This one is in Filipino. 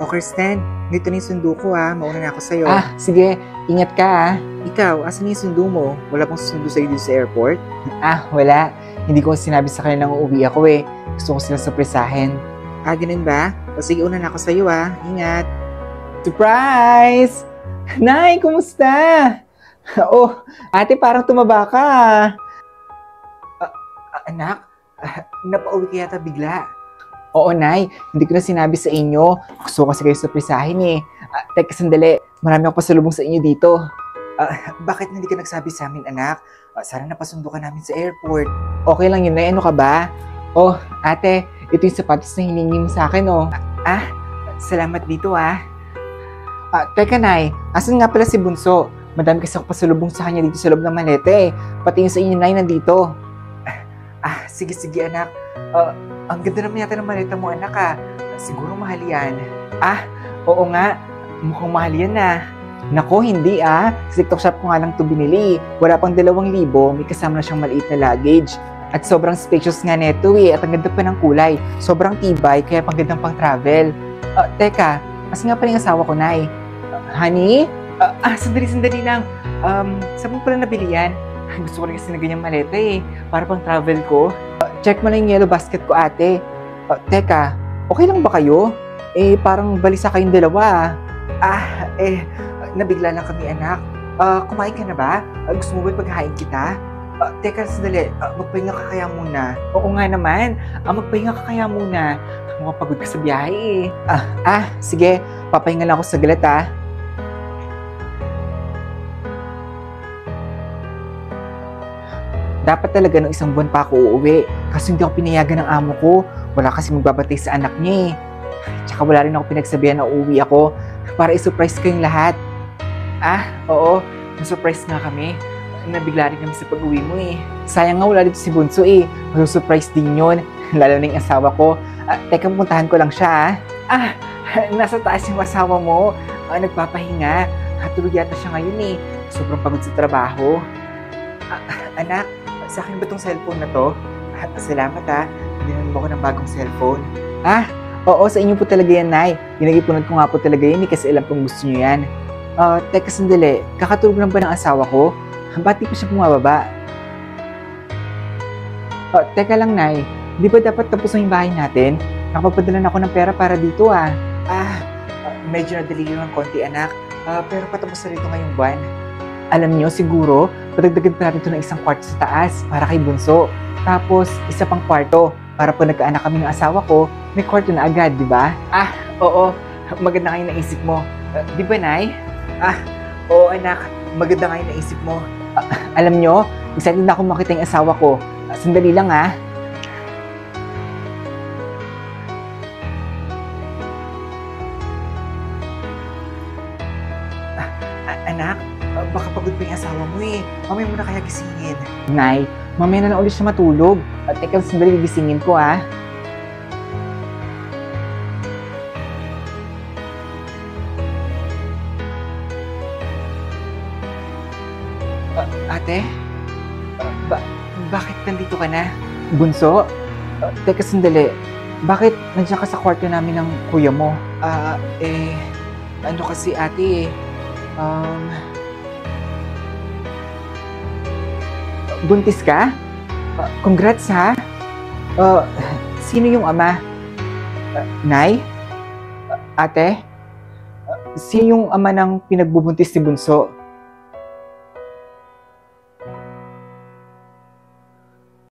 O Kristen, dito na yung sundo ko ha. Mauna na ako sa'yo. Sige. Ingat ka Ikaw, asan na yung sundo mo? Wala pang sundo sa'yo dito sa airport? Wala. Hindi ko sinabi sa kanilang uuwi ako eh. Gusto ko sila surprisahin. Ganun ba? O sige, una na ako sa'yo ha. Ingat. Surprise! Nay, kumusta? Oh, ate, parang tumaba ka. Anak, napauwi ka yata bigla. Oo, Nay. Hindi ko na sinabi sa inyo. Gusto ko kasi kayo surprisahin eh. Teka, sandali. Marami akong pasalubong sa inyo dito. Bakit hindi ka nagsabi sa amin, anak? Sana napasundo ka namin sa airport. Okay lang yun, Nay. Ano ka ba? Oh, ate, ito yung sapatos na hiningi mo sa akin, oh. Salamat dito Teka, Nay. Asan nga pala si Bunso? Madami kasi ako pasalubong sa kanya dito sa loob ng malete eh. Pati yung sa inyo, Nay, nandito. Sige anak. Ang ganda naman yata ng maleta mo, anak Siguro mahal yan. Oo nga. Mukhang mahal yan Nako, hindi Sa TikTok shop ko nga lang ito binili. Wala pang 2,000, may kasama na siyang maliit na luggage. At sobrang spacious nga neto at ang ganda pa ng kulay. Sobrang tibay, kaya pang gandang pang travel. Teka, as nga pala yung asawa ko, Nay. Honey? Sandali lang. Saan mo pala nabili yan? Gusto ko rin kasi na ganyang maleta para pang travel ko. Check mo na yung yellow basket ko, ate. Teka, okay lang ba kayo? Parang balisa kayong dalawa Nabigla lang kami, anak. Kumain ka na ba? Gusto mo ba pagkain kita? Teka, sandali. Magpahinga ka kaya muna. Oo nga naman. Magpahinga ka kaya muna. Mukhang pagod ka sa biyahe sige. Papahinga lang ako saglit Dapat talaga nung 1 buwan pa ako uuwi. Kasi hindi ako pinayagan ng amo ko. Wala kasi magbabatay sa anak niya Tsaka wala rin ako pinagsabihan na uuwi ako para i-surprise kayong lahat. Oo. Na-surprise nga kami. Nabigla rin kami sa pag-uwi mo Sayang nga wala dito si Bunso Mag-surprise din yun. Lalo na yung asawa ko. Teka, pupuntahan ko lang siya Nasa taas yung asawa mo. Nagpapahinga. Tulog yata siya ngayon Sobrang pagod sa trabaho. Anak, sa akin ba tong cellphone na to? Salamat Binilan mo ko ng bagong cellphone. Oo, sa inyo po talaga yan, Nay. Pinag-ipunan ko nga po talaga yan kasi alam kong gusto nyo yan. Teka, sandali. Kakatulog lang ba ng asawa ko? Ba't di pa siya bumababa? Teka lang, Nay. Di ba dapat tapos na yung bahay natin? Nakapagpadala na ako ng pera para dito Medyo nadali lang ng konti, anak. Pero patapos na rito ngayong buwan. Alam nyo, siguro, padagdagan pa natin ito ng 1 kwarto sa taas para kay Bunso. Tapos, 1 pang kwarto para pag nagkaanak kami ng asawa ko, may kwarto na agad, di ba? Oo. Maganda nga yung naisip mo. Di ba, Nay? Oo, anak. Maganda nga yung naisip mo. Alam nyo, excited na akong makita yung asawa ko. Sandali lang Anak, baka pagod pa yung asawa mo Mamaya mo na kaya gisingin. Nay, mamaya na ulit siya matulog. Teka, sandali gigisingin ko Ate? Bakit nandito ka na? Bunso? Teka, sandali. Bakit nandiyan ka sa kwarto namin ng kuya mo? Ano kasi ate Buntis ka? Congrats sino yung ama? Nay? Ate? Sino yung ama ng pinagbubuntis ni Bunso?